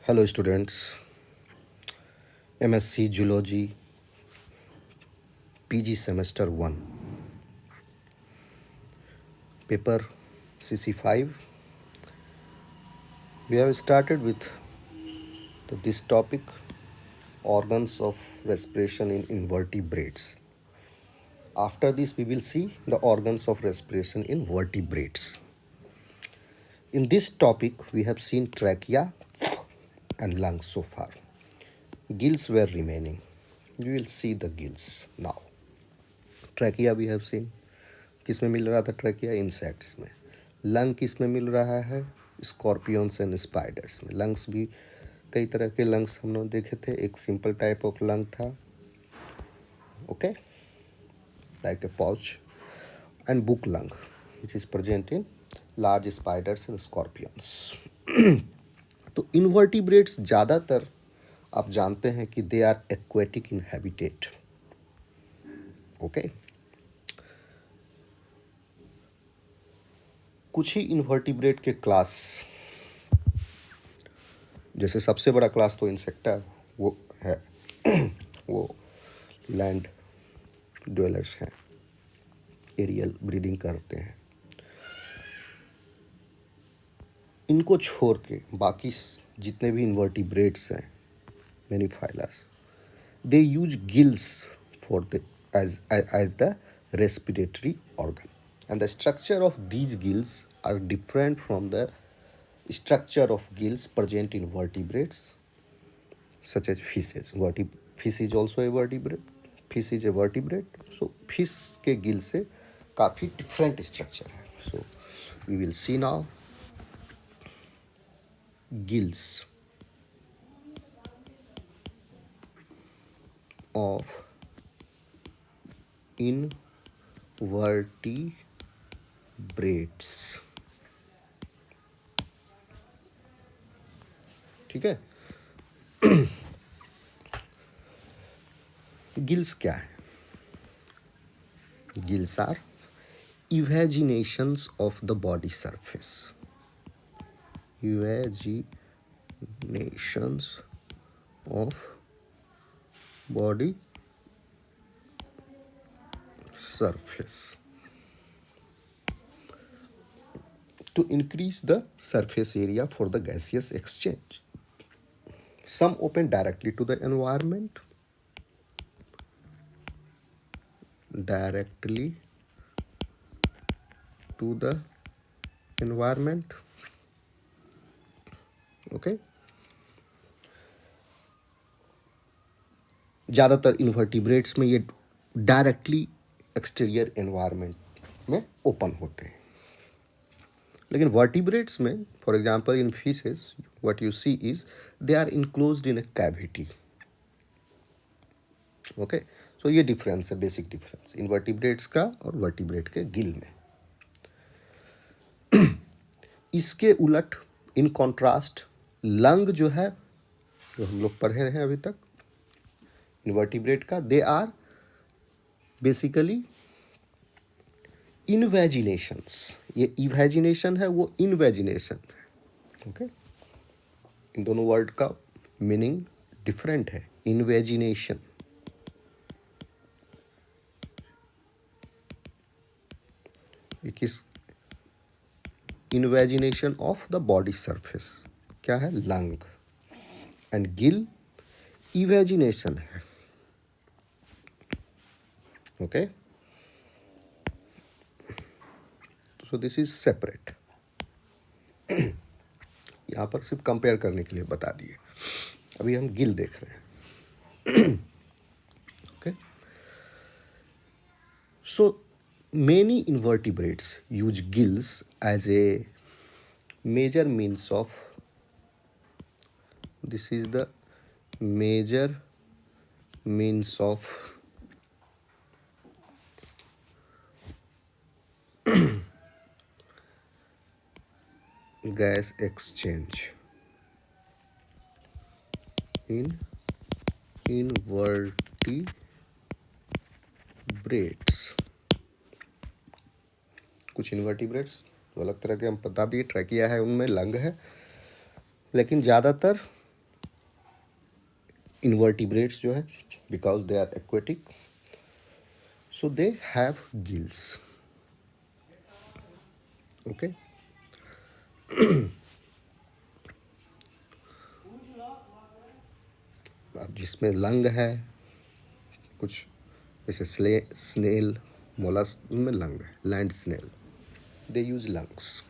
Hello students, MSc Zoology PG Semester 1, paper CC5. We have started with this topic, organs of respiration in invertebrates. After this we will see the organs of respiration in vertebrates. In this topic we have seen trachea and lungs so far. Gills were remaining. We will see the gills now. Trachea भी have seen, किस में मिल रहा था trachea? Insects में। Lung किस में मिल रहा है? स्कॉर्पियंस एंड स्पाइडर्स में। लंग्स भी कई तरह के लंग्स हम लोग देखे थे। एक सिंपल टाइप ऑफ लंग था, okay, like a pouch, and book lung which is present in large spiders and scorpions. तो इनवर्टिब्रेट्स ज़्यादातर आप जानते हैं कि they are aquatic in habitat, okay. कुछ ही इनवर्टिब्रेट के क्लास, जैसे सबसे बड़ा क्लास तो इंसेक्टा वो है वो लैंड ड्वेलर्स हैं, एरियल ब्रीदिंग करते हैं। इनको छोड़ के बाकी जितने भी इनवर्टिब्रेट्स हैं, many phylas, they use gills for the as the respiratory organ, and the structure of these gills are different from the structure of gills present in vertebrates such as fishes. Fish is also a vertebrate. Fish is a vertebrate. So fish के गिल से काफ़ी different structure है. So we will see now gills of invertebrates. ठीक है। Gills क्या है? Gills are evaginations of the body surface, evaginations of body surface to increase the surface area for the gaseous exchange. Some open directly to the environment, okay. ज़्यादातर invertebrates में ये directly exterior environment में open होते हैं, लेकिन vertebrates में, for example in fishes, what you see is they are enclosed in a cavity, okay. So ये difference है, बेसिक डिफरेंस इनवर्टिब्रेट्स का और वर्टिब्रेट के गिल में। इसके उलट, इन कॉन्ट्रास्ट, लंग जो है, जो हम लोग पढ़े हैं अभी तक इनवर्टिब्रेट का, दे आर बेसिकली इनवेजिनेशंस। ये इवेजिनेशन है, वो इनवेजिनेशन है, ओके। इन दोनों वर्ड का मीनिंग डिफरेंट है। इनवेजिनेशन, एक इस invagination of the body surface क्या है? लंग। एंड गिल इवेजिनेशन है, okay. So this is separate. यहाँ पर सिर्फ कंपेयर करने के लिए बता दिए। अभी हम गिल देख रहे हैं, okay. So many invertebrates use gills as a major means of, this is the major means of gas exchange in invertebrates. कुछ इन्वर्टिब्रेट्स तो अलग तरह के हम बता दिए, ट्रैकिया है, उनमें लंग है, लेकिन ज़्यादातर invertebrates जो है, because they are aquatic, so they have gills. Okay. अब जिसमें लंग है, कुछ जैसे स्नेल, मोलस्क, उनमें लंग है, land snail, they use lungs.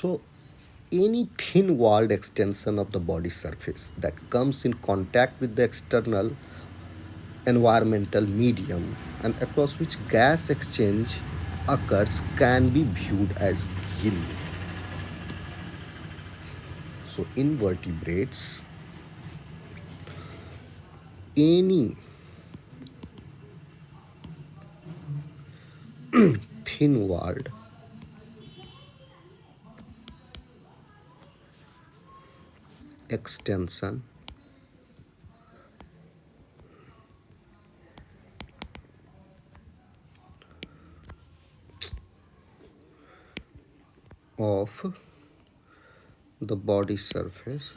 So any thin walled extension of the body surface that comes in contact with the external environmental medium and across which gas exchange occurs can be viewed as gill. So invertebrates, any thin walled extension of the body surface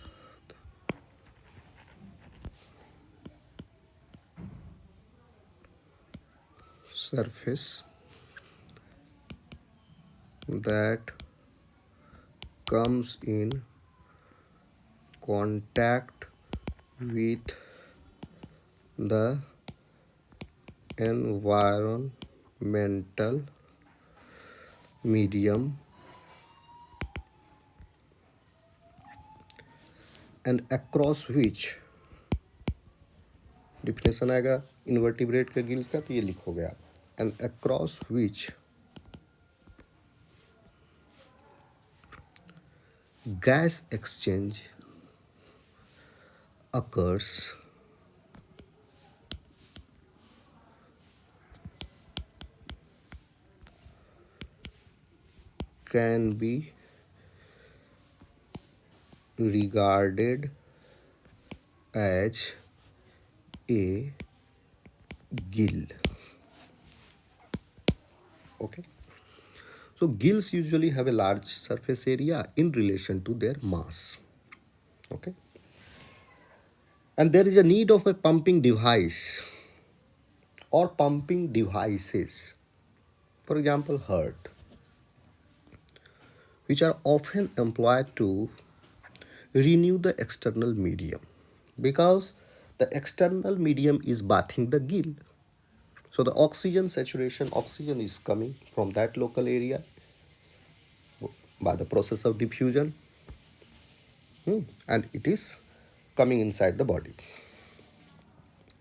that comes in contact with the environmental medium and across which, definition आएगा invertebrate के gills का, तो ये लिखोगे आप, and across which gas exchange occurs can be regarded as a gill. Okay. So gills usually have a large surface area in relation to their mass. Okay. And there is a need of a pumping device or pumping devices, for example, heart, which are often employed to renew the external medium, because the external medium is bathing the gill. So the oxygen saturation, oxygen is coming from that local area by the process of diffusion, and it is coming inside the body.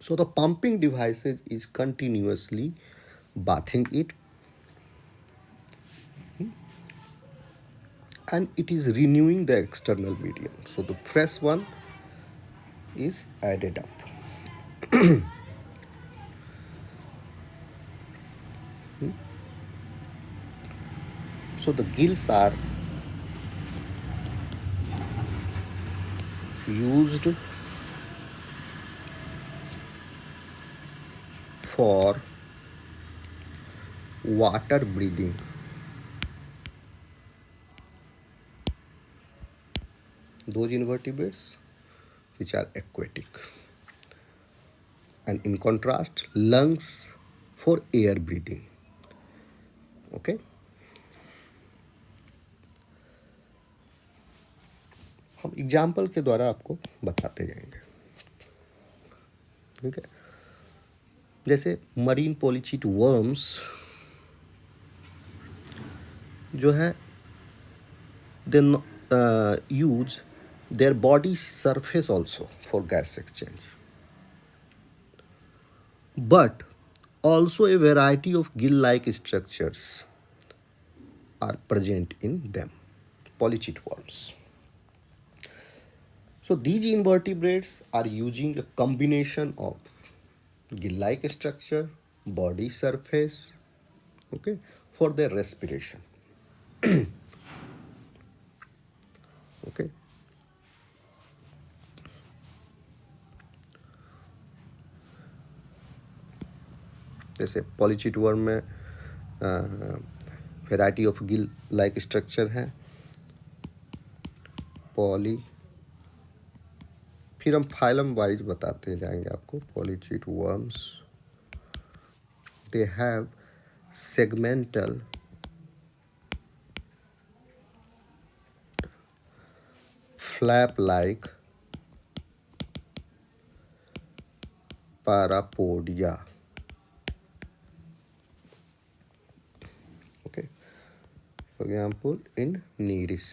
So the pumping devices is continuously bathing it, and it is renewing the external medium. So the fresh one is added up. So the gills are used for water breathing. Those invertebrates which are aquatic. And in contrast, lungs for air breathing. Okay. हम example के द्वारा आपको बताते जाएंगे. ठीक है. जैसे marine पॉलीचीट worms जो है, दे use their body surface also for gas exchange, but also a variety of gill-like structures are present in them, polychaete worms. So these invertebrates are using a combination of gill-like structure, body surface, okay, for their respiration. Okay. जैसे polychaete worm में variety of gill like structure है, poly, फिर हम phylum wise बताते जाएंगे आपको. Polychaete worms, they have segmental flap like parapodia. Okay, for example in Nereis.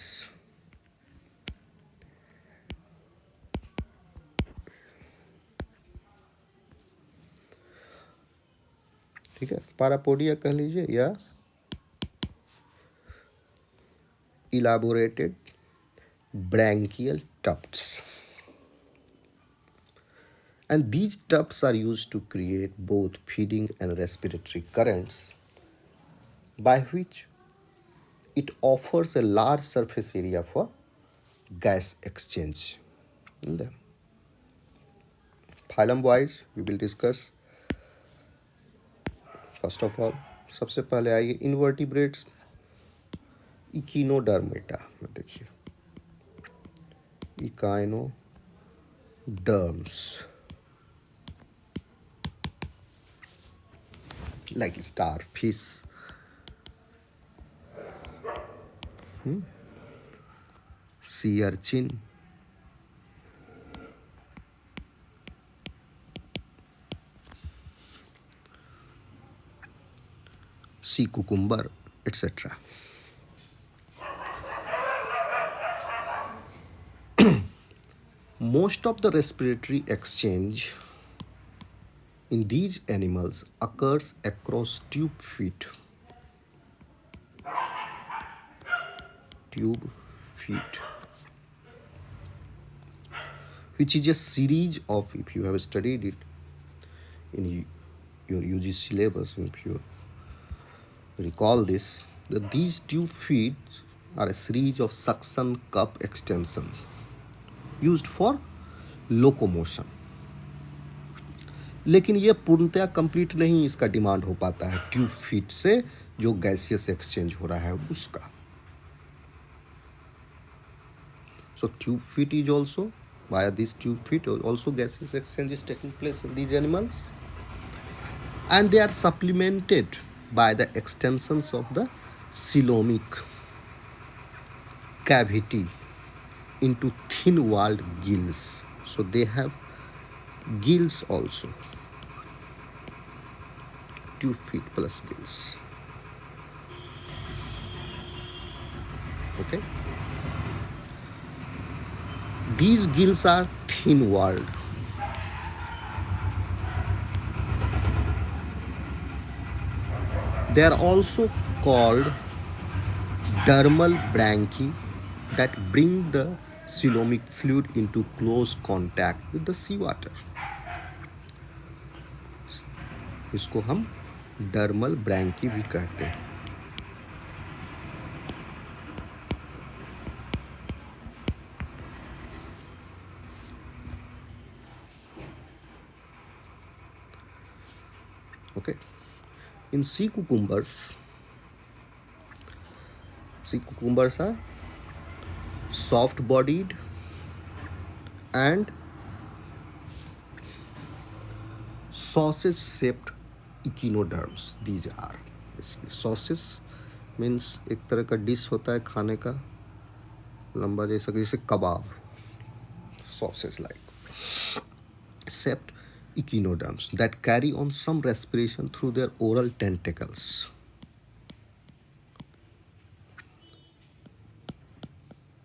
ठीक है, पारापोडिया कह लीजिए या elaborated branchial tufts, and these tufts are used to create both feeding and respiratory currents, by which it offers a large surface area for gas exchange. In the phylum wise we will discuss. First of all सबसे पहले आइए invertebrates. इकिनोडर्मेटा में देखिए, echinoderms like star fish, sea urchin, sea cucumber, etc. Most of the respiratory exchange in these animals occurs across tube feet. Tube feet, which is a series of, if you have studied it in your UG syllabus, if you recall this, that these tube feet are a series of suction cup extensions used for locomotion. लेकिन ये पूर्णतया complete नहीं इसका demand हो पाता है tube feet से जो गैसियस एक्सचेंज हो रहा है उसका. So tube feet is also, via this tube feet also gaseous exchange is taking place in these animals, and they are supplemented by the extensions of the coelomic cavity into thin walled gills. So they have gills also, tube feet plus gills. Okay, these gills are thin walled. They are also called dermal branchi that bring the coelomic fluid into close contact with the seawater. इसको हम dermal ब्रैंकी भी कहते हैं. Okay, in sea cucumbers are soft bodied and sausage shaped echinoderms. These are basically sausage means एक तरह का dish होता है खाने का लंबा जैसा, जैसे कबाब, sausage like shaped echinoderms that carry on some respiration through their oral tentacles.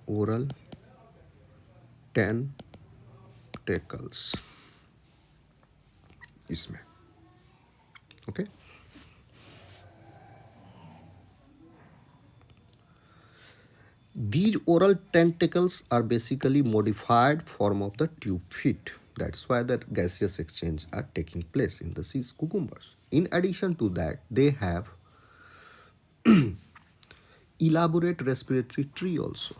Oral tentacles इसमें. Okay, these oral tentacles are basically modified form of the tube feet. That's why the gaseous exchange are taking place in the sea cucumbers. In addition to that, they have elaborate respiratory tree also.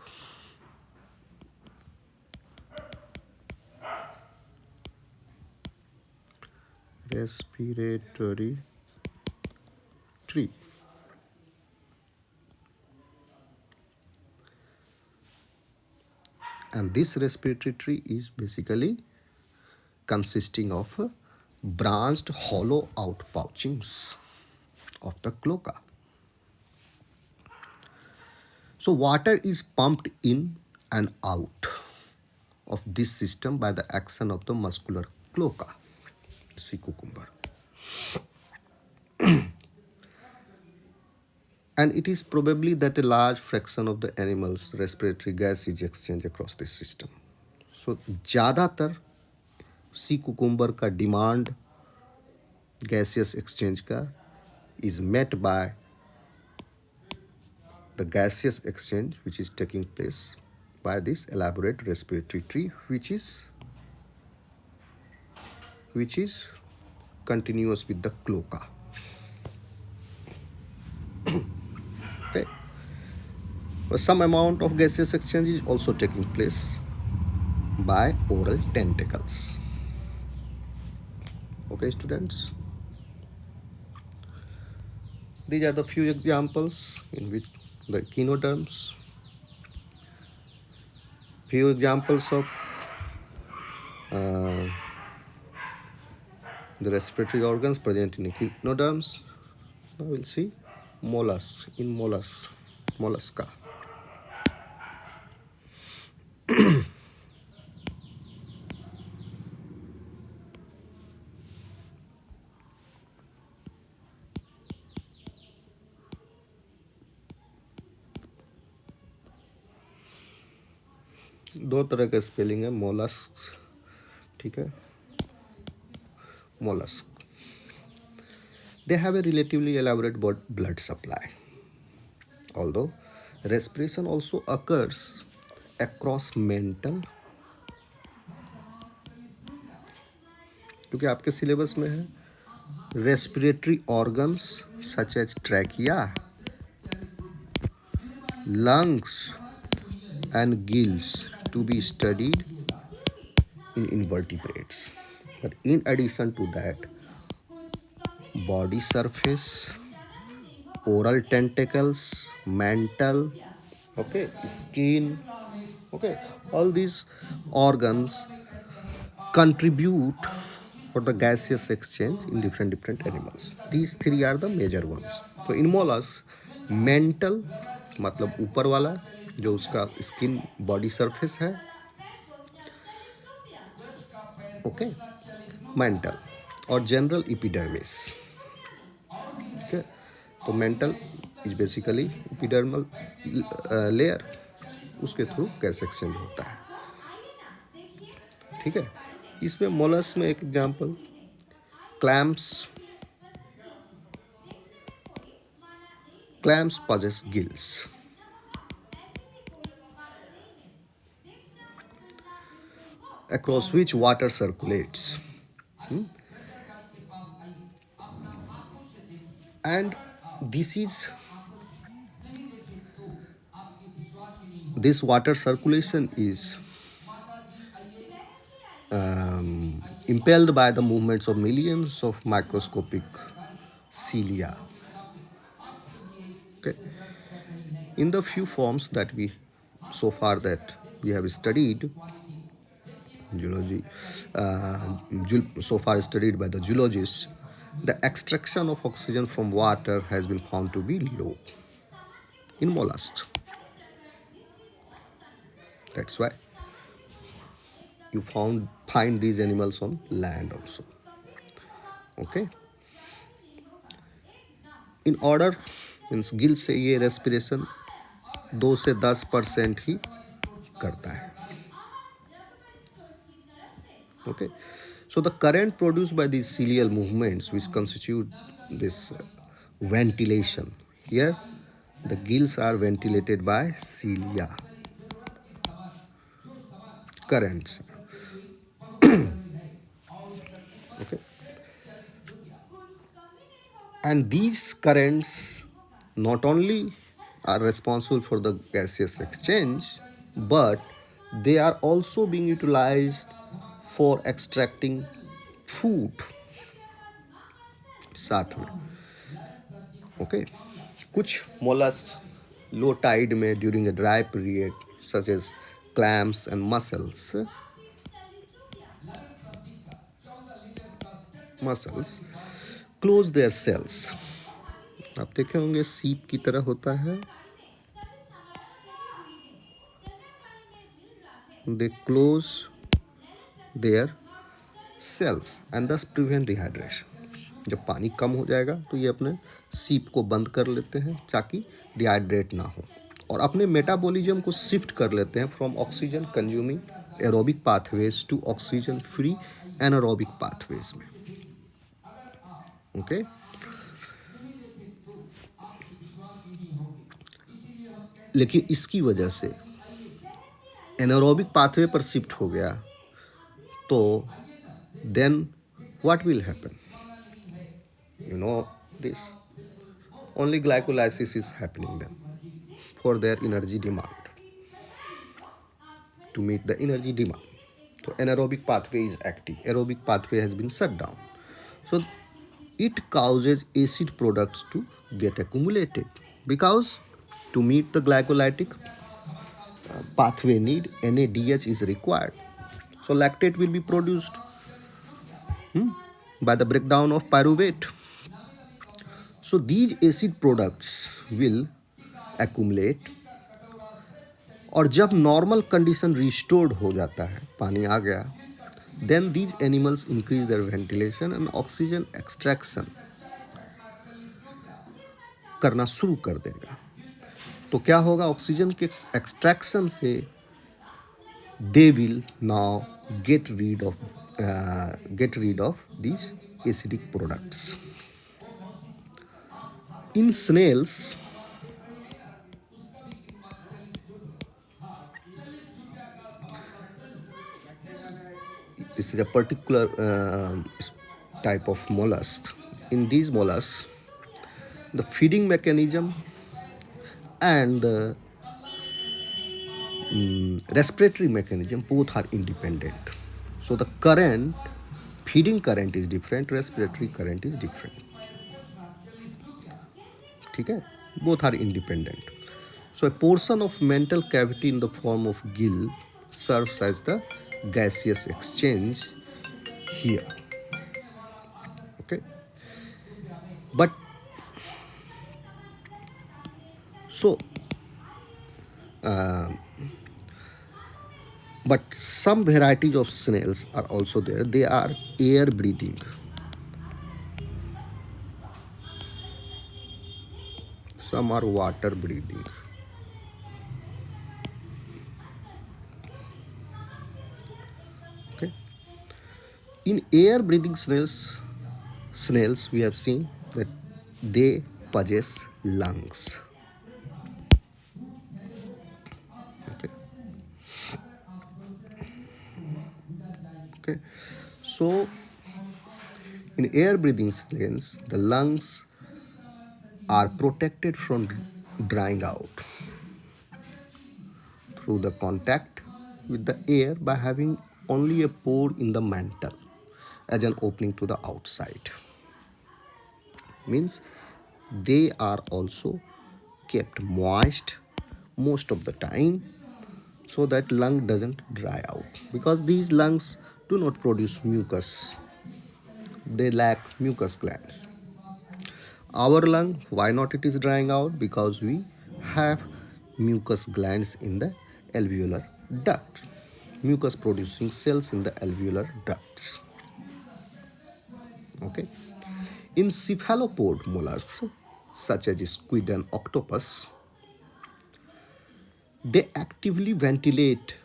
Respiratory tree. And this respiratory tree is basically consisting of branched hollow out pouchings of the cloaca. So water is pumped in and out of this system by the action of the muscular cloaca, sea cucumber. And it is probably that a large fraction of the animal's respiratory gas is exchanged across this system. So ज़्यादातर sea cucumber का demand gaseous exchange का is met by the gaseous exchange which is taking place by this elaborate respiratory tree which is continuous with the cloaca. Okay. But some amount of gaseous exchange is also taking place by oral tentacles. Okay, students. These are the few examples in which the echinoderms, few examples of the respiratory organs present in echinoderms. Now we'll see mollusks in mollusca. दो तरह का spelling है mollusc, ठीक है, mollusc. They have a relatively elaborate blood supply, although respiration also occurs across mental, क्योंकि आपके syllabus में है respiratory organs such as trachea, lungs and gills to be studied in invertebrates. But in addition to that, body surface, oral tentacles, mantle, okay, skin, okay, all these organs contribute for the gaseous exchange in different animals. These three are the major ones. So in mollusks, mantle मतलब ऊपर वाला जो उसका skin body surface है, okay, mental और general epidermis. Okay, तो mental is basically epidermal layer, उसके through gas exchange होता है. ठीक है. इसमें मोलस्क में एक example clams possess gills. Across which water circulates. And this water circulation is impelled by the movements of millions of microscopic cilia. Okay. In the few forms that we have studied, geology, so far studied by the geologists, the extraction of oxygen from water has been found to be low in mollusks. That's why you find these animals on land also. Okay. In order, means Gill से ये respiration 2 से 10% ही करता है. Okay. So the current produced by these cilial movements which constitute this ventilation. Here the gills are ventilated by cilia. Currents. Okay. And these currents not only are responsible for the gaseous exchange, but they are also being utilized for extracting food साथ में. Okay. कुछ mollusks low tide में during a dry period such as clams and mussels close their cells. आप देखे होंगे सीप की तरह होता है. They close their cells and thus prevent dehydration. जब पानी कम हो जाएगा तो ये अपने सीप को बंद कर लेते हैं ताकि डिहाइड्रेट ना हो, और अपने मेटाबॉलिज्म को शिफ्ट कर लेते हैं from oxygen consuming aerobic pathways to oxygen free anaerobic pathways में. ओके लेकिन इसकी वजह से एनारोबिक पाथवे पर शिफ्ट हो गया तो then what will happen? You know this. Only glycolysis is happening then for their energy demand. To meet the energy demand, so anaerobic pathway is active. Aerobic pathway has been shut down. So it causes acid products to get accumulated because to meet the glycolytic pathway need, NADH is required. So lactate will be produced by the breakdown of pyruvate. So these acid products will accumulate, और जब normal condition restored हो जाता है, पानी आ गया, then these animals increase their ventilation and oxygen extraction करना शुरू कर देगा. तो क्या होगा? ऑक्सीजन के एक्सट्रैक्शन से they will now get rid of these acidic products. In snails, this is a particular type of mollusk. In these mollusks, the feeding mechanism and the respiratory mechanism both are independent. So the current, feeding current is different, respiratory current is different. ठीक है, both are independent. So a portion of mantle cavity in the form of gill serves as the gaseous exchange here. Okay, but some varieties of snails are also there. They are air breathing. Some are water breathing. Okay. In air breathing snails we have seen that they possess lungs. Okay. Okay. So in air breathing snails, the lungs are protected from drying out through the contact with the air by having only a pore in the mantle as an opening to the outside. Means they are also kept moist most of the time so that lung doesn't dry out, because these lungs do not produce mucus. They lack mucus glands. Our lung, why not it is drying out? Because we have mucus glands in the alveolar duct, mucus producing cells in the alveolar ducts. Okay. In cephalopod mollusks such as squid and octopus, they actively ventilate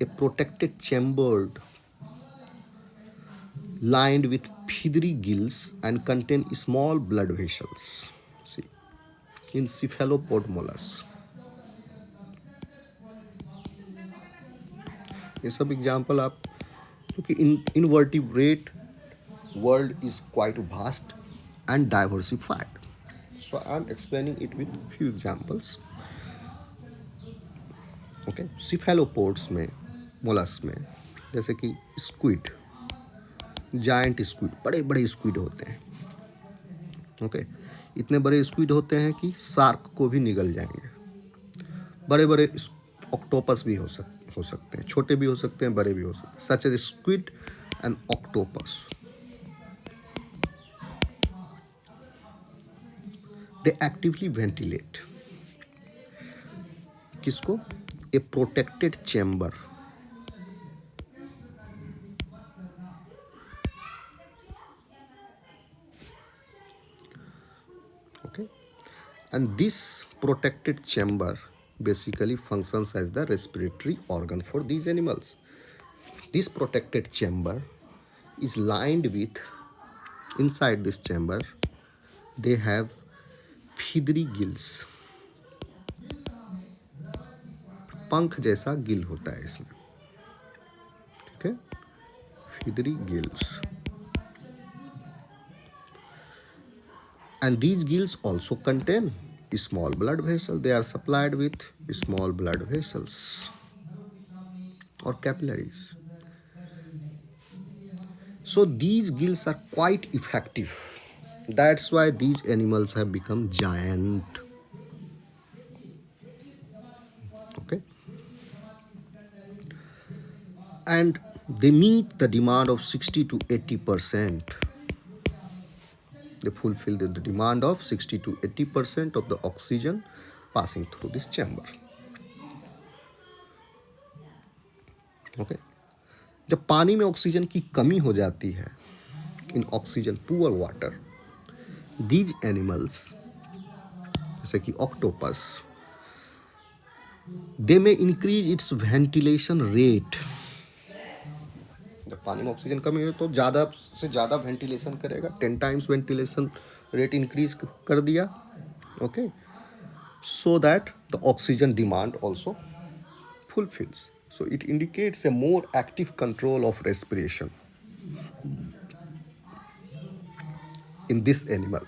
a protected chamber lined with feathery gills and contain small blood vessels. See, in cephalopod mollusks. ये सब example आप, क्योंकि invertebrate world is quite vast and diversified. So I am explaining it with few examples. Okay, cephalopods में, mollusc में, जैसे कि squid, giant squid, बड़े बड़े स्क्विड होते हैं. ओके, इतने बड़े स्क्विड होते हैं कि शार्क को भी निगल जाएंगे. बड़े बड़े ऑक्टोपस भी हो सकते हैं, छोटे भी हो सकते हैं, बड़े भी हो सकते हैं, such as squid and octopus. They actively ventilate किसको? A protected chamber, okay, and this protected chamber basically functions as the respiratory organ for these animals. This protected chamber is lined with, inside this chamber they have feathery gills, पंख जैसा गिल होता है इसमें, ठीक है, feathery gills. And these gills also contain small blood vessels. They are supplied with small blood vessels or capillaries. So these gills are quite effective. That's why these animals have become giant. Okay. And they meet the demand of 60 to 80%. They fulfill the demand of 60 to 80% of the oxygen passing through this chamber. Okay. जब पानी में oxygen की कमी हो जाती है, in oxygen poor water, these animals जैसे कि ऑक्टोपस, दे में इंक्रीज इट्स वेंटिलेशन रेट। जब पानी में ऑक्सीजन कमी हो तो ज़्यादा से ज़्यादा वेंटिलेशन करेगा, 10 टाइम्स वेंटिलेशन रेट इंक्रीज कर दिया, okay, so that the oxygen demand also fulfills. So it indicates a more active control of respiration in this animal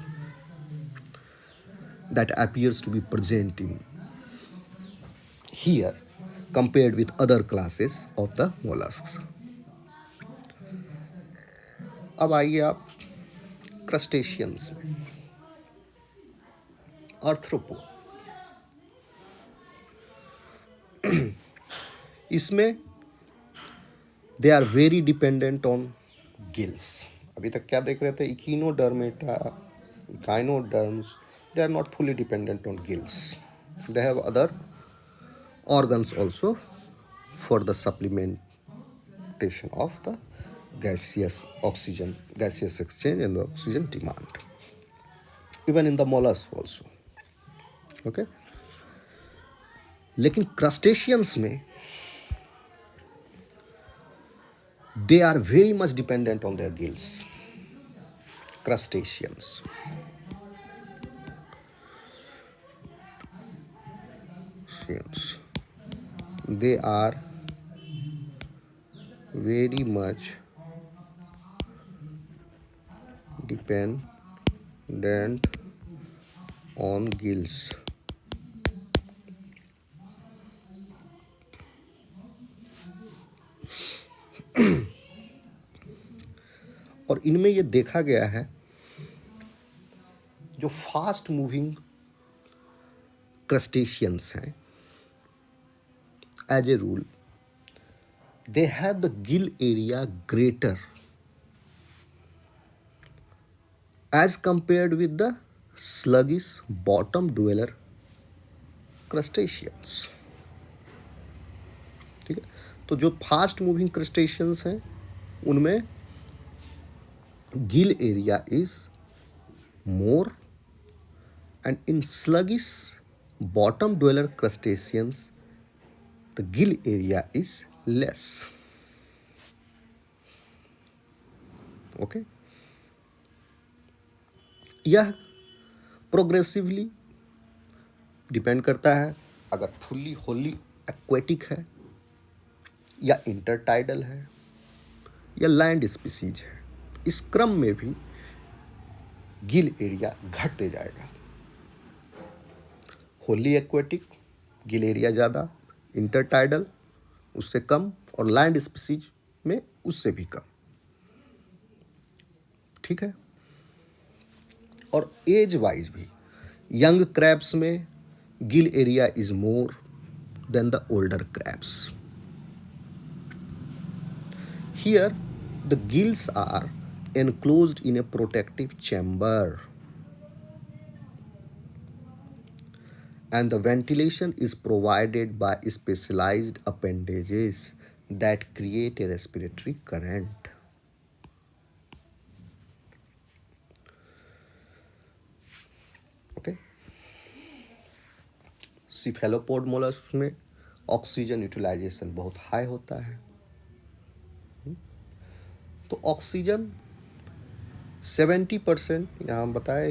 that appears to be present in here compared with other classes of the mollusks. अब आइए आप crustaceans में, arthropod. इसमें they are very dependent on gills. अभी तक क्या देख रहे थे? इकिनोडर्मेटा, गाइनोडर्म्स, they are not fully dependent on gills. They have other organs also for the supplementation of the gaseous exchange and the oxygen demand. Even in the mollusk also. Okay. लेकिन crustaceans में they are very much dependent on their gills. Crustaceans. They are very much dependent on gills. और इनमें ये देखा गया है जो fast moving crustaceans हैं, as a rule they have the gill area greater as compared with the sluggish bottom dweller crustaceans. ठीक है, तो जो फास्ट मूविंग क्रस्टेशियंस हैं उनमें gill area is more, and in sluggish bottom dweller crustaceans the gill area is less. Okay. यह progressively depend करता है अगर फुल्ली होली एक्वेटिक है या इंटरटाइडल है या लैंड स्पीसीज है। इस क्रम में भी गिल एरिया घटते जाएगा। होली एक्वेटिक गिल एरिया ज़्यादा, इंटरटाइडल उससे कम, और लैंड स्पीसीज में उससे भी कम। ठीक है। और एज वाइज भी यंग क्रैब्स में Gill area is more than the older crabs. Here, the gills are enclosed in a protective chamber, and the ventilation is provided by specialized appendages that create a respiratory current. Okay. Cephalopod mollusc में oxygen utilisation बहुत high होता है। तो oxygen 70%, यहाँ हम बताए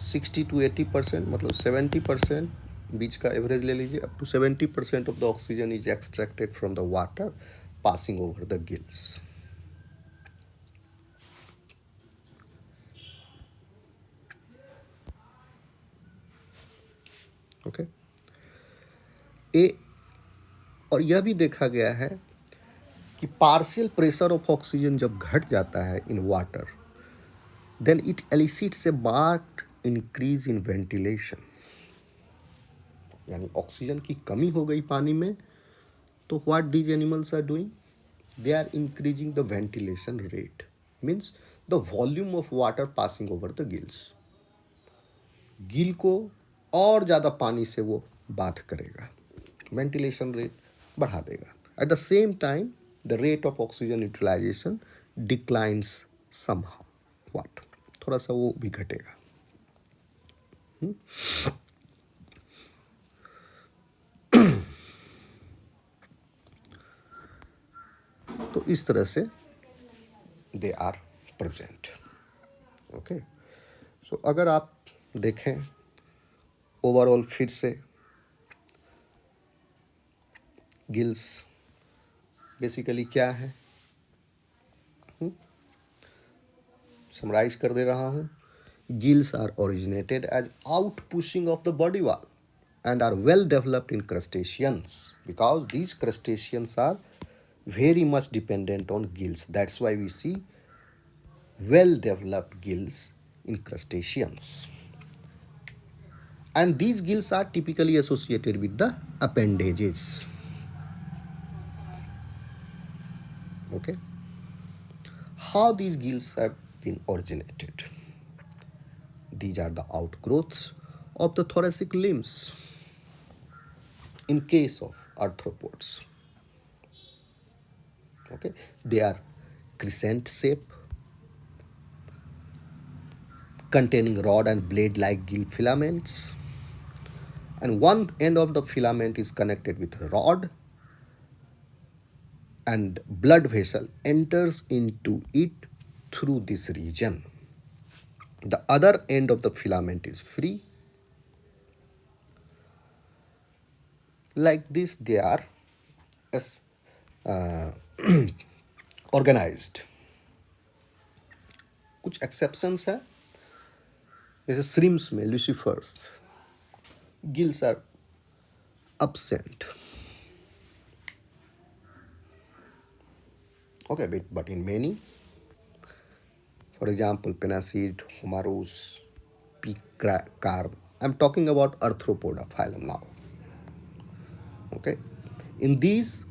60 to 80%, मतलब 70% बीच का एवरेज ले लीजिए, up to 70% of the oxygen is extracted from the water passing over the gills. Okay. ए और यह भी देखा गया है कि पार्शियल प्रेशर ऑफ ऑक्सीजन जब घट जाता है in water, then it elicits a marked increase in ventilation. यानी ऑक्सीजन की कमी हो गई पानी में, तो what these animals are doing, they are increasing the ventilation rate, means the volume of water passing over the gills. Gill को और ज़्यादा पानी से वो बाथ करेगा, वेंटिलेशन रेट बढ़ा देगा। At the same time the rate of oxygen utilization declines somehow, what, थोड़ा सा वो भी घटेगा। तो इस तरह से they are present. Okay. So अगर आप देखें ओवरऑल फिर से, गिल्स बेसिकली क्या है, समराइज कर दे रहा हूँ। Gills are originated as out pushing of the body wall and are well developed in crustaceans, because these crustaceans are very much dependent on gills. That's why we see well developed gills in crustaceans, and these gills are typically associated with the appendages. Okay, how these gills have been originated? These are the outgrowths of the thoracic limbs in case of arthropods. Okay, they are crescent shape, containing rod and blade like gill filaments, and one end of the filament is connected with a rod, and blood vessel enters into it through this region. The other end of the filament is free. Like this they are as organized. कुछ exceptions है, जैसे shrimps में, Lucifer, gills are absent. Okay, but in many, for example, Penacid, Homarus, Picarb, I'm talking about Arthropoda phylum now. Okay, in these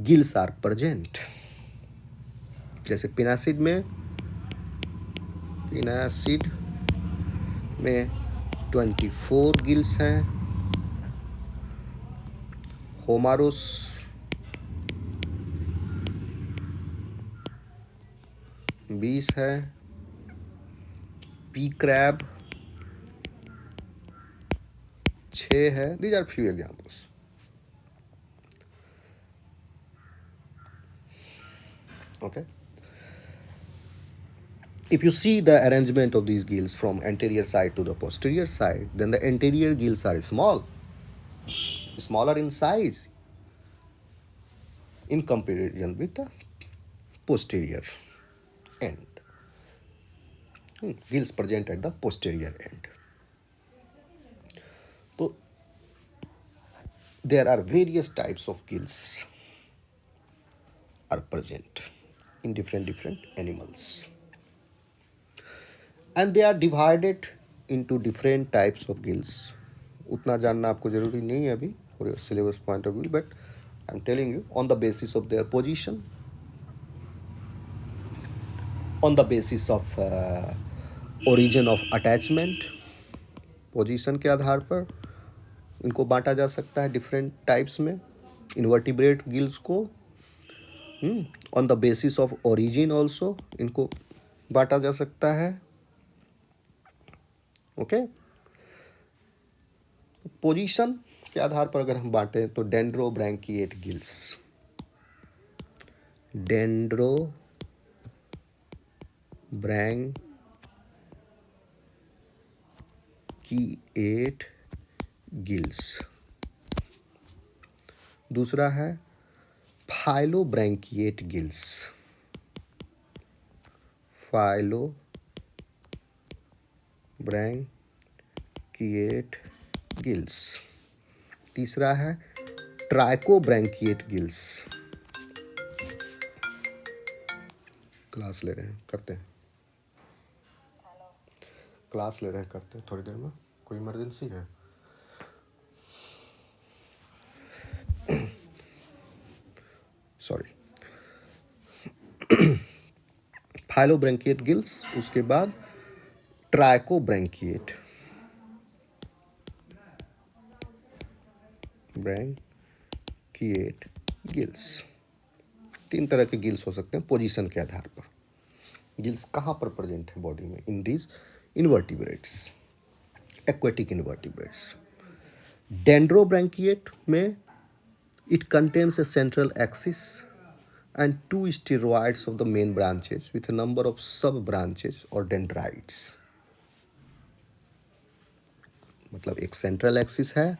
gills are present. जैसे पिनासिड में 24 gills हैं, होमारुस 20 है, P crab 6 है। These are few examples. Okay, if you see the arrangement of these gills from anterior side to the posterior side, then the anterior gills are smaller in size in comparison with the posterior end. Gills present at the posterior end. So there are various types of gills are present in different animals, and they are divided into different types of gills. उतना जानना आपको जरूरी नहीं है अभी for your syllabus point of view, but I'm telling you on the basis of their position on the basis of origin of attachment, position के आधार पर इनको बांटा जा सकता है डिफरेंट टाइप्स में, इन्वर्टिब्रेट गिल्स को। On the basis of origin also इनको बांटा जा सकता है। ओके, पोजीशन के आधार पर अगर हम बांटें तो डेंड्रोब्रैंकिएट गिल्स, डेंड्रोब्रैंकिएट गिल्स। दूसरा है फाइलोब्रैंकिएट गिल्स, फाइलोब्रैंकिएट गिल्स। तीसरा है ट्राइकोब्रैंकिएट गिल्स। क्लास ले रहे हैं, करते हैं, क्लास ले रहे हैं, करते हैं थोड़ी देर में, कोई इमरजेंसी है? सॉरी। फाइलोब्रैंकिएट गिल्स, उसके बाद ट्राइकोब्रैंकिएट ब्रैंकिएट गिल्स। तीन तरह के गिल्स हो सकते हैं पोजीशन के आधार पर। गिल्स कहाँ पर प्रेजेंट है बॉडी में? In these invertebrates, aquatic invertebrates. Dendrobranchiate में it contains a central axis and two steroids of the main branches with a number of sub branches or dendrites. मतलब एक सेंट्रल एक्सिस है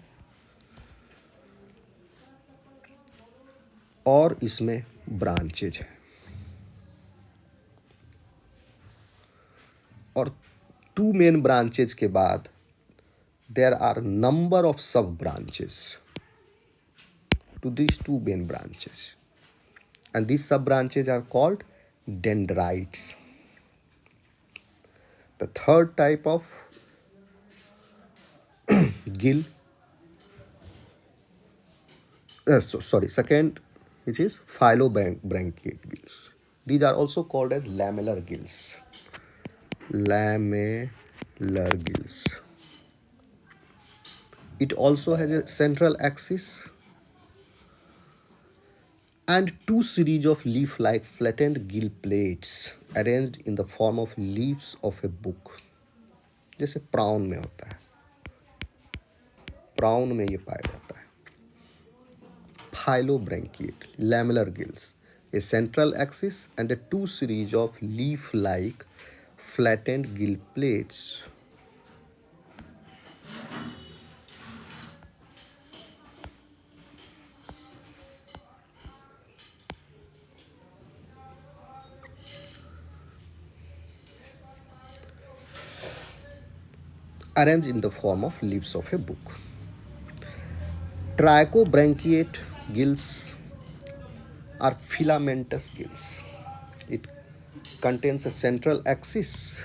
और इसमें ब्रांचेज है, और टू मेन ब्रांचेज के बाद देयर आर नंबर ऑफ सब branches to these two main branches, and these sub branches are called dendrites. The third type of gill, second, which is phylobranchiate gills. These are also called as lamellar gills. Lamellar gills. It also has a central axis and two series of leaf-like flattened gill plates arranged in the form of leaves of a book, जैसे brown में होता है, brown में ये पाया जाता है। फाइलोब्रैंकिएट lamellar gills, a central axis and a two series of leaf-like flattened gill plates arranged in the form of leaves of a book. Trichobranchiate gills are filamentous gills. It contains a central axis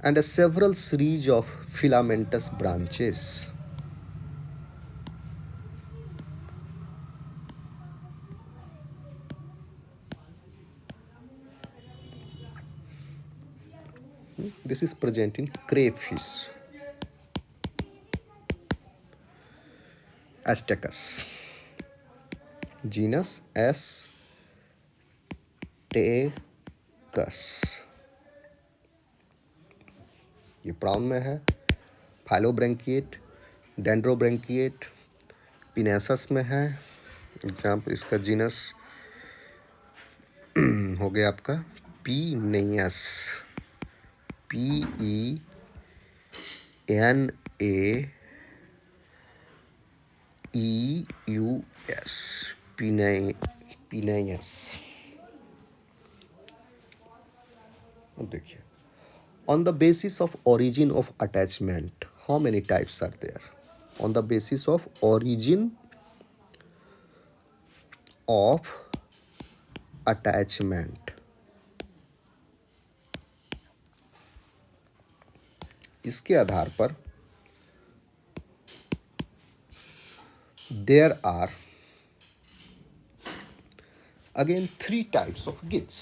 and a several series of filamentous branches. This is present in crayfish, Astacus, genus Astacus. ये brown में है। फाइलोब्रैंकिएट, डेंड्रोब्रैंकिएट पिनेसस में है। Example इसका genus हो गया आपका पीनेयस, PENAEUS, पिनेयस। अब देखिए, on the basis of origin of attachment, how many types are there? On the basis of origin of attachment, इसके आधार पर there are again three types of gills.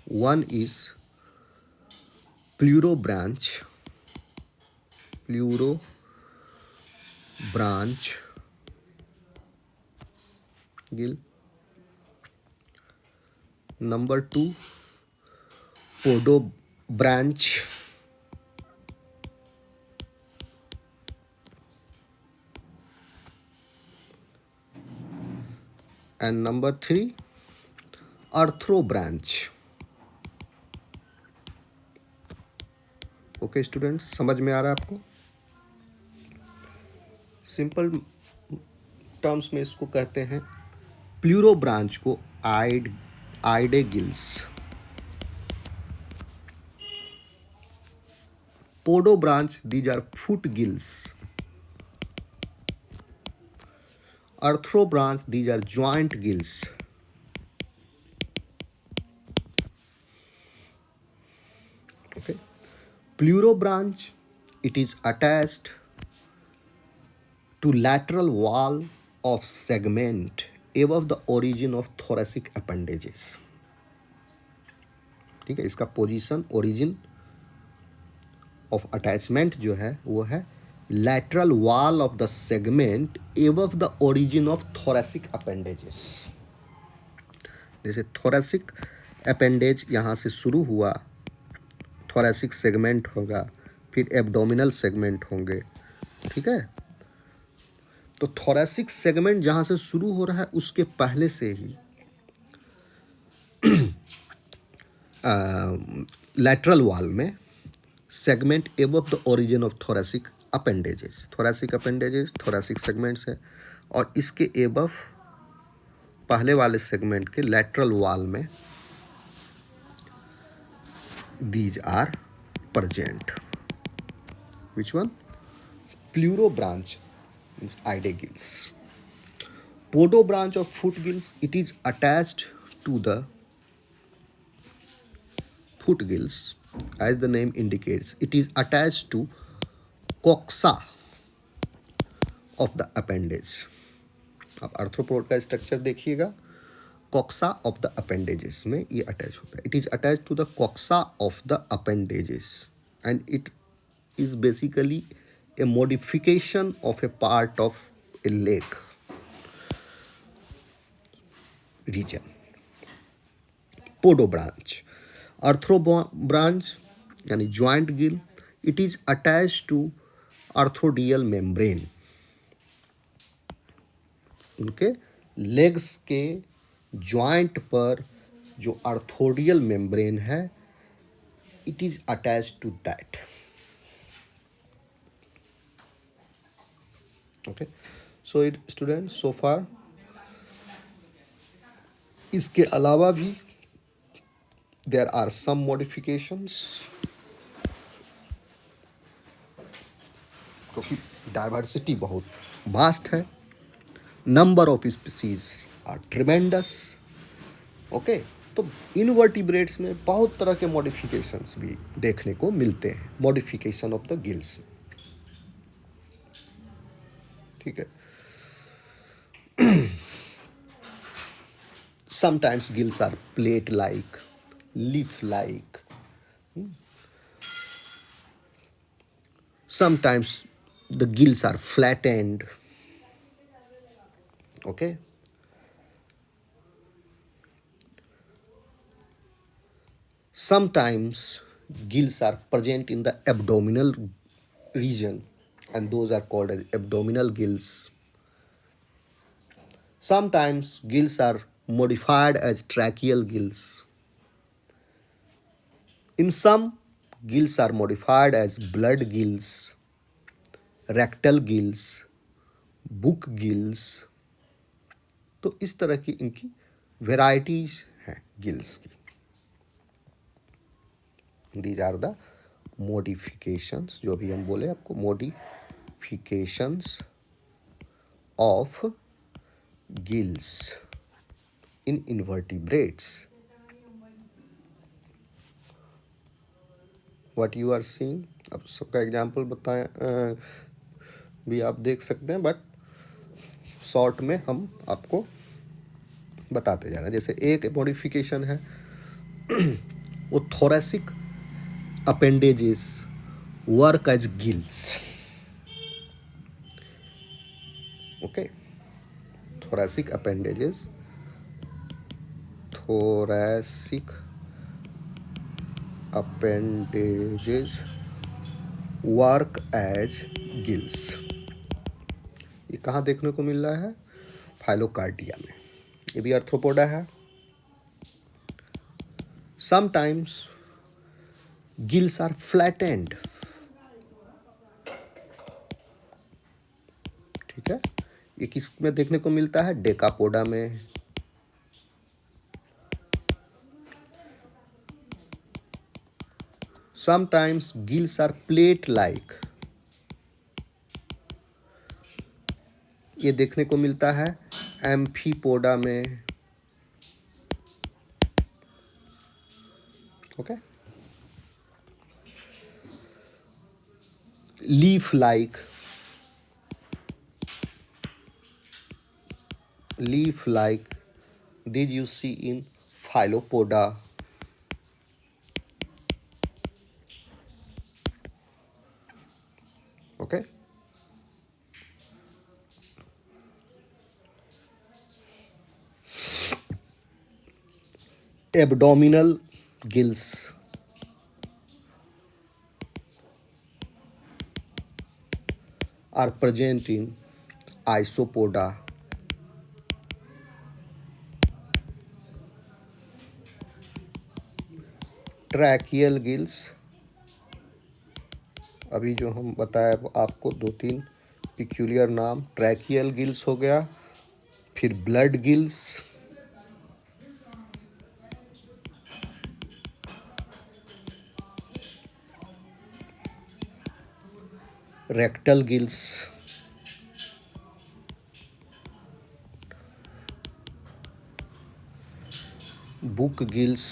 One is plurobranch gill. Number two, podobranch. And number three, arthrobranch. Okay students, समझ में आ रहा है आपको? Simple terms में इसको कहते हैं, प्लूरोब्रांच को आइडे gills, podobranch these are foot gills, arthrobranch these are joint gills. Okay, plurobranch, it is attached to lateral wall of segment above the origin of thoracic appendages. ठीक है, इसका पोजीशन, ओरिजिन ऑफ अटैचमेंट जो है वो है lateral wall of the segment above the origin of thoracic appendages. जैसे thoracic appendage यहाँ से शुरू हुआ, thoracic segment होगा, फिर abdominal segment होंगे, ठीक है? तो thoracic segment जहाँ से शुरू हो रहा है उसके पहले से ही lateral wall में segment above the origin of thoracic appendages, thoracic segments है, और इसके एबव पहले वाले सेगमेंट के lateral wall में these are present. Which one? Plurobranch means ide gills. Podobranch of foot gills, it is attached to the foot gills, as the name indicates. It is attached to coxa of the appendage. आप arthropod का structure देखिएगा, coxa of the appendages में ये attach होता है. It is attach to the coxa of the appendages and it is basically a modification of a part of a leg region. Podobranch, arthrobranch यानी joint gill, it is attach to arthrodial membrane. उनके legs के joint पर जो arthrodial membrane है, it is attach to that. Okay, so it student, so फार इसके अलावा भी there are some modifications, क्योंकि डाइवर्सिटी बहुत वास्ट है, number of species are tremendous. Okay, तो इनवर्टिब्रेट्स में बहुत तरह के मॉडिफिकेशंस भी देखने को मिलते हैं, मॉडिफिकेशन ऑफ द गिल्स. ठीक है, sometimes gills are plate like, leaf like, sometimes the gills are flattened. Okay, sometimes gills are present in the abdominal region and those are called as abdominal gills. Sometimes gills are modified as tracheal gills. In some, gills are modified as blood gills, rectal gills, book gills. तो इस तरह की इनकी varieties हैं gills की. These are the modifications, जो भी हम बोले आपको, modifications of gills in invertebrates. What you are seeing, अब सबका एग्जाम्पल बताएं भी आप देख सकते हैं, बट शॉर्ट में हम आपको बताते जा रहे हैं. जैसे एक मॉडिफिकेशन है वो thoracic appendages work as gills. Okay, thoracic appendages, thoracic appendages work as gills. ये कहाँ देखने को मिल रहा है? फाइलोकार्डिया में. ये भी आर्थ्रोपोडा है. Sometimes gills are flattened. ठीक है. ये किस में देखने को मिलता है? डेकापोडा में. Sometimes gills are plate like. ये देखने को मिलता है एम्फीपोडा में. Okay. Leaf like. Leaf like these you see in Philopoda. Okay. Abdominal gills are present in Isopoda. Tracheal gills, अभी जो हम बताया आपको 2-3 पिक्यूलियर नाम. ट्रैकियल गिल्स हो गया, फिर blood gills, rectal gills, book gills,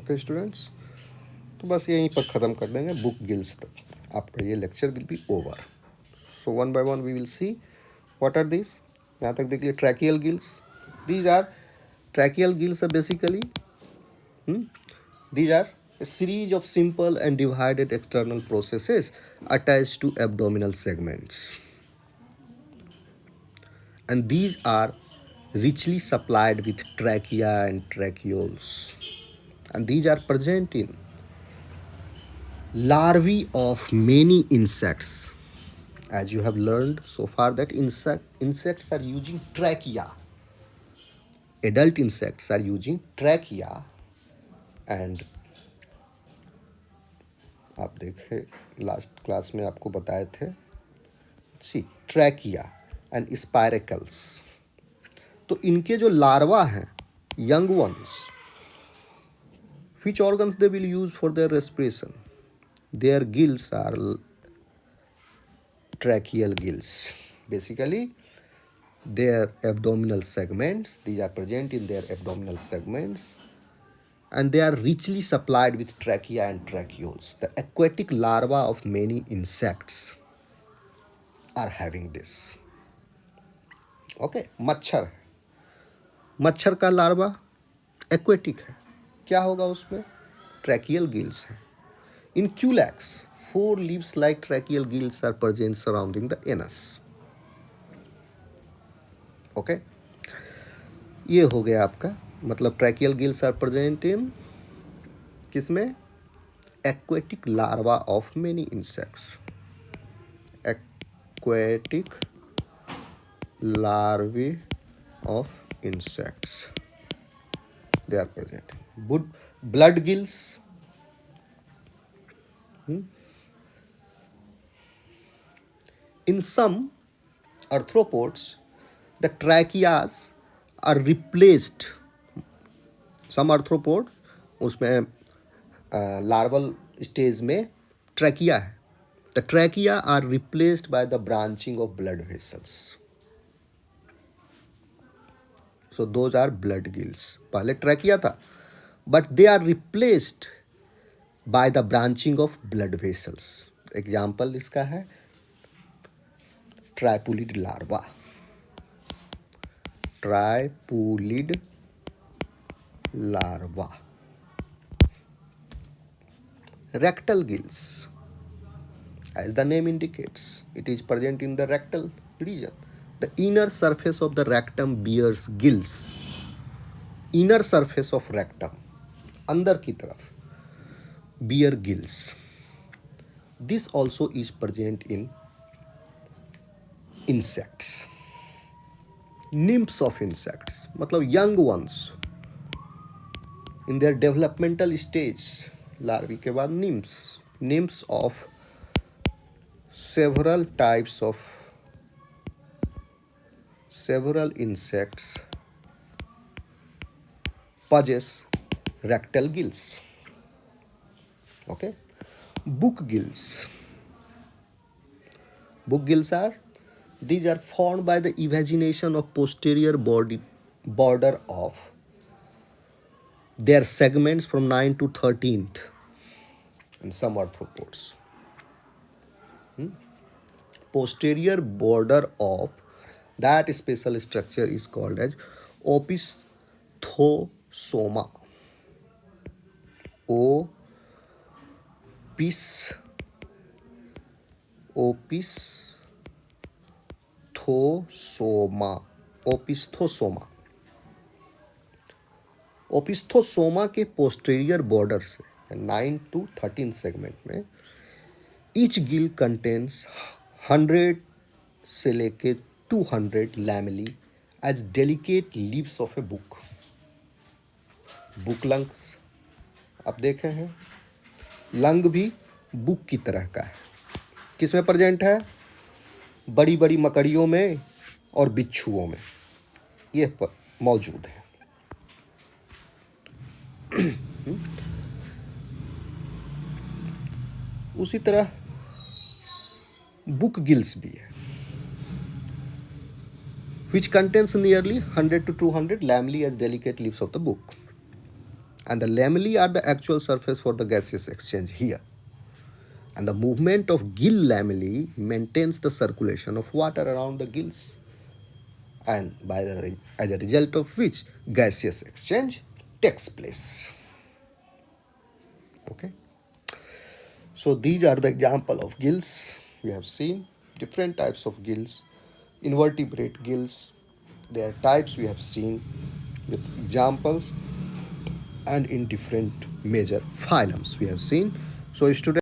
okay students. तो बस यहीं पर ख़त्म कर देंगे बुक गिल्स तक. आपका ये lecture will be over. So one by one we will see what are this. यहाँ तक देखिए tracheal gills. These are tracheal gills are basically these are a series of simple and divided external processes attached to abdominal segments, and these are richly supplied with trachea and tracheoles, and these are present in larvae of many insects. As you have learned so far that insects are using trachea. Adult insects are using trachea. And आप देखे last class में आपको बताए थे सी trachea and स्पायरेकल्स. तो इनके जो larva हैं, young ones, which organs they will use for their respiration? Their gills are tracheal gills. Basically, their abdominal segments, these are present in their abdominal segments, and they are richly supplied with trachea and tracheoles. The aquatic larvae of many insects are having this. Okay, मच्छर. मच्छर का larva aquatic है. क्या होगा उसमें? Tracheal gills है. इन क्यूलैक्स 4 leaves like tracheal gills are present surrounding the anus. Okay, ये हो गया आपका. मतलब tracheal gills are present in किसमें? Aquatic larva of many insects. Aquatic larvae of insects, they are present. Blood gills, in some arthropods the tracheas are replaced. Some arthropods उसमें larval stage में trachea है. The trachea are replaced by the branching of blood vessels. So those are blood gills. पहले trachea था but they are replaced by the branching of blood vessels. Example इसका है ट्राइपुलिड larva. Tripulid larva. Rectal gills. As the name indicates, it is present in the rectal region. The inner surface of the rectum bears gills. Inner surface of rectum, अंदर की तरफ, bear gills. This also is present in insects. Nymphs of insects, मतलब young ones. In their developmental stage, larvae के बाद nymphs. Nymphs of several insects possess rectal gills. Okay. Book gills. Book gills these are formed by the evagination of posterior border of their segments from 9th to 13th in some arthropods. Posterior border of that special structure is called as opisthossoma. Opisthossoma. ओपिस्थोसोमा के posterior border से 9 to 13 segment में each gill contains 100 से लेके 200 lamellae as delicate leaves of a book. Book lungs आप देखे हैं, lung भी book की तरह का है. किसमें प्रेजेंट है? बड़ी बड़ी मकड़ियों में और बिच्छुओं में ये मौजूद है. उसी तरह बुक गिल्स भी है, which contains nearly 100 to 200 lamellae as delicate leaves of the book. And the lamellae are the actual surface for the gaseous exchange here. And the movement of gill lamellae maintains the circulation of water around the gills, and as a result of which gaseous exchange takes place. Okay. So these are the example of gills. We have seen different types of gills. Invertebrate gills, their types we have seen with examples, and in different major phylums we have seen. So students,